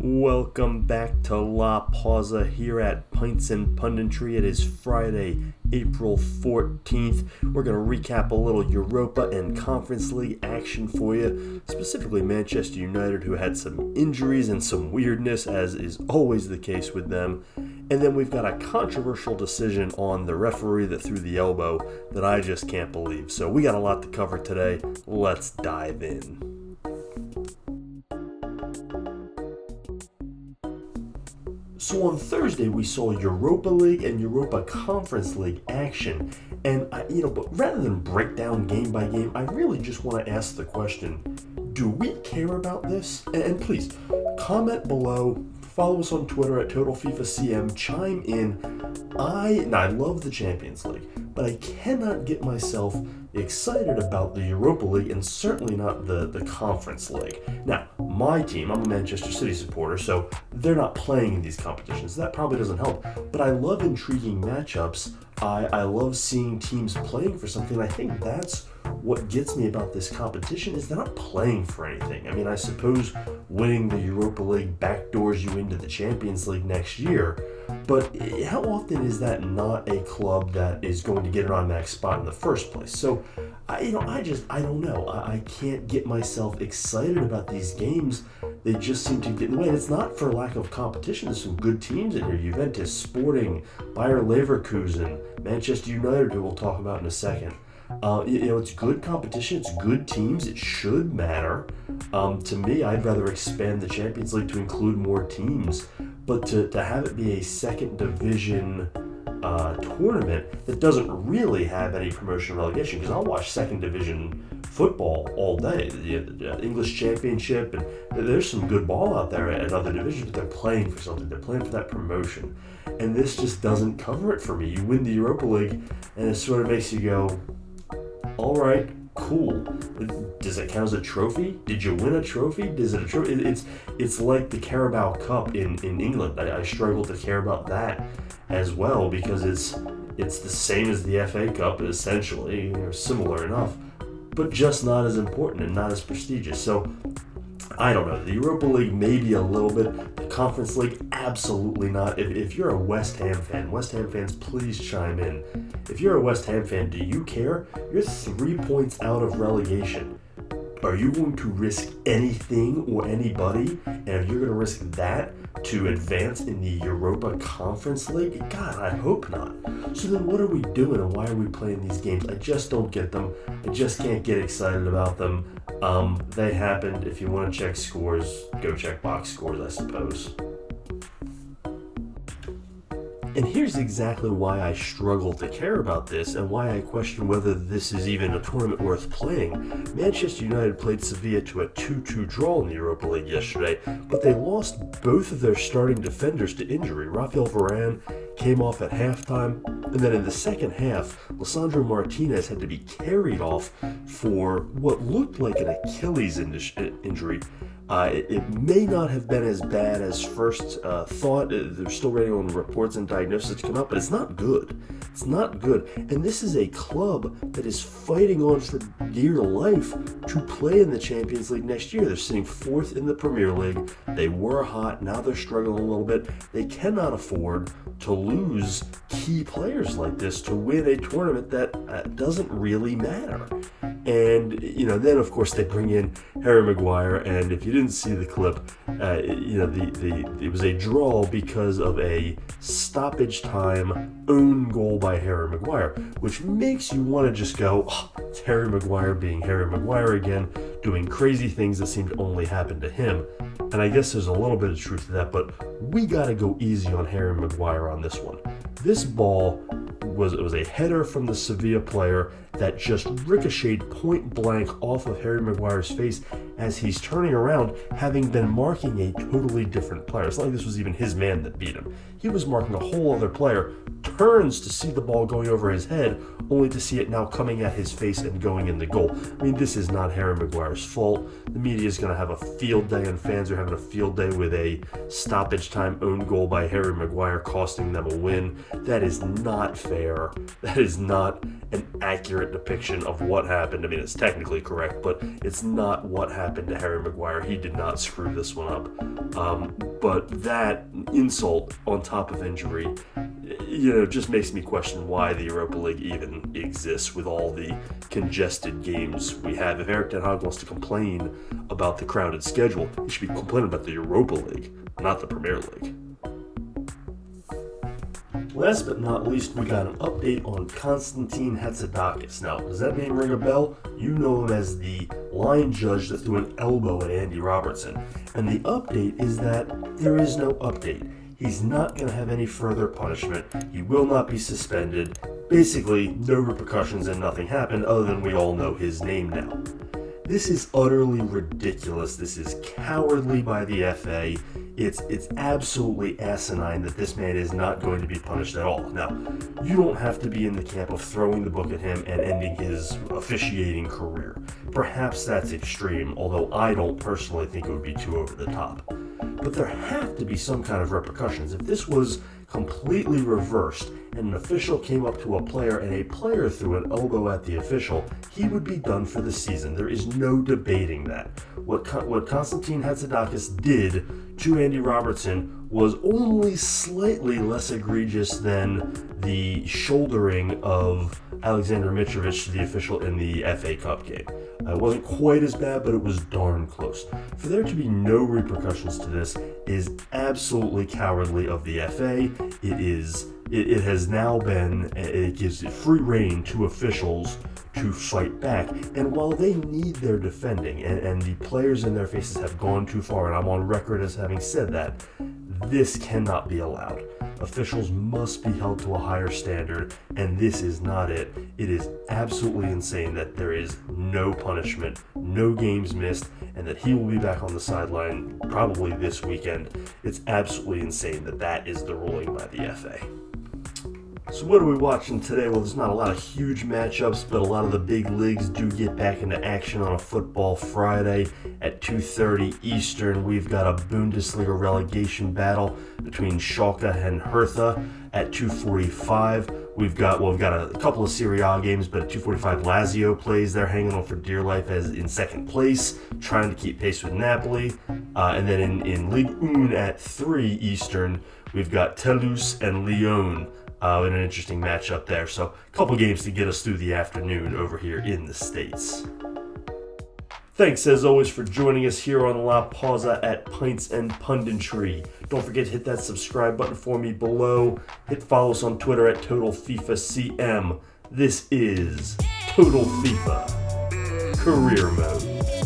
Welcome back to Pausa here at Pints and Punditry. It is Friday, April 14th. We're going to recap a little Europa and Conference League action for you, specifically Manchester United, who had some injuries and some weirdness, as is always the case with them. And then we've got a controversial decision on the referee that threw the elbow that I just can't believe. So we got a lot to cover today. Let's dive in. So on Thursday, we saw Europa League and Europa Conference League action. And, but rather than break down game by game, I really just want to ask the question, do we care about this? And please, comment below, follow us on Twitter at TotalFIFACM, chime in. I love the Champions League, but I cannot get myself excited about the Europa League and certainly not the Conference League. Now, my team, I'm a Manchester City supporter, so they're not playing in these competitions. That probably doesn't help, but I love intriguing matchups. I love seeing teams playing for something. I think that's what gets me about this competition is they're not playing for anything. I mean, I suppose winning the Europa League backdoors you into the Champions League next year, but how often is that not a club that is going to get an automatic spot in the first place? So, I don't know. I can't get myself excited about these games. They just seem to get in the way. And it's not for lack of competition. There's some good teams in here. Juventus, Sporting, Bayer Leverkusen, Manchester United, who we'll talk about in a second. It's good competition. It's good teams. It should matter. To me, I'd rather expand the Champions League to include more teams. But to have it be a second division tournament that doesn't really have any promotion or relegation, because I'll watch second division football all day. The English Championship, and there's some good ball out there at other divisions, but they're playing for something. They're playing for that promotion. And this just doesn't cover it for me. You win the Europa League, and it sort of makes you go, all right, cool. Does it count as a trophy? Did you win a trophy? Is it a trophy? It's like the Carabao Cup in England. I struggle to care about that as well because it's the same as the FA Cup essentially, similar enough, but just not as important and not as prestigious. So I don't know. The Europa League maybe a little bit. The Conference League, absolutely not. If you're a West Ham fan, West Ham fans, please chime in. If you're a West Ham fan, do you care? You're 3 points out of relegation. Are you going to risk anything or anybody? And if you're going to risk that to advance in the Europa Conference League? God, I hope not. So then what are we doing and why are we playing these games? I just don't get them. I just can't get excited about them. They happened. If you want to check scores, go check box scores, I suppose. And here's exactly why I struggle to care about this and why I question whether this is even a tournament worth playing. Manchester United played Sevilla to a 2-2 draw in the Europa League yesterday, but they lost both of their starting defenders to injury. Rafael Varane came off at halftime, and then in the second half, Lisandro Martinez had to be carried off for what looked like an Achilles injury. It may not have been as bad as first thought. They're still waiting on reports and diagnosis to come out, but it's not good. It's not good. And this is a club that is fighting on for dear life to play in the Champions League next year. They're sitting fourth in the Premier League. They were hot. Now they're struggling a little bit. They cannot afford to lose key players like this to win a tournament that doesn't really matter. And, then of course they bring in Harry Maguire, and if you didn't see the clip, it was a draw because of a stoppage time own goal by Harry Maguire, which makes you want to just go, it's Harry Maguire being Harry Maguire again, doing crazy things that seem to only happen to him. And I guess there's a little bit of truth to that, but we got to go easy on Harry Maguire on this one. This ball was a header from the Sevilla player that just ricocheted point blank off of Harry Maguire's face as he's turning around, having been marking a totally different player. It's not like this was even his man that beat him. He was marking a whole other player, turns to see the ball going over his head, only to see it now coming at his face and going in the goal. I mean, this is not Harry Maguire's fault. The media is going to have a field day, and fans are having a field day with a stoppage time own goal by Harry Maguire costing them a win. That is not fair. That is not an accurate depiction of what happened. I mean, it's technically correct, but it's not what happened to Harry Maguire. He did not screw this one up. But that insult on top of injury, just makes me question why the Europa League even exists with all the congested games we have. If Eric Ten Hag wants to complain about the crowded schedule, he should be complaining about the Europa League, not the Premier League. Last but not least, we got an update on Konstantin Hatzidakis. Now, does that name ring a bell? You know him as the line judge that threw an elbow at Andy Robertson. And the update is that there is no update. He's not going to have any further punishment. He will not be suspended. Basically, no repercussions and nothing happened other than we all know his name now. This is utterly ridiculous. This is cowardly by the FA. It's absolutely asinine that this man is not going to be punished at all. Now, you don't have to be in the camp of throwing the book at him and ending his officiating career. Perhaps that's extreme, although I don't personally think it would be too over the top. But there have to be some kind of repercussions. If this was completely reversed and an official came up to a player and a player threw an elbow at the official, he would be done for the season. There is no debating that. What Konstantin Hatzidakis did to Andy Robertson was only slightly less egregious than the shouldering of Alexander Mitrovic to the official in the FA Cup game. It wasn't quite as bad, but it was darn close. For there to be no repercussions to this is absolutely cowardly of the FA. It has now been, it gives free rein to officials to fight back. And while they need their defending, and the players in their faces have gone too far, and I'm on record as having said that, this cannot be allowed. Officials must be held to a higher standard, and this is not it. It is absolutely insane that there is no punishment, no games missed, and that he will be back on the sideline probably this weekend. It's absolutely insane that that is the ruling by the FA. So what are we watching today? Well, there's not a lot of huge matchups, but a lot of the big leagues do get back into action on a football Friday at 2:30 Eastern. We've got a Bundesliga relegation battle between Schalke and Hertha at 2:45. We've got a couple of Serie A games, but at 2:45 Lazio plays. They're hanging on for dear life as in second place, trying to keep pace with Napoli. And then in Ligue 1 at 3 Eastern, we've got Toulouse and Lyon. In an interesting matchup there. So a couple games to get us through the afternoon over here in the States. Thanks as always for joining us here on La Pausa at Pints and Punditry. Don't forget to hit that subscribe button for me below. Hit follow us on Twitter at TotalFIFACM. This is Total FIFA Career Mode.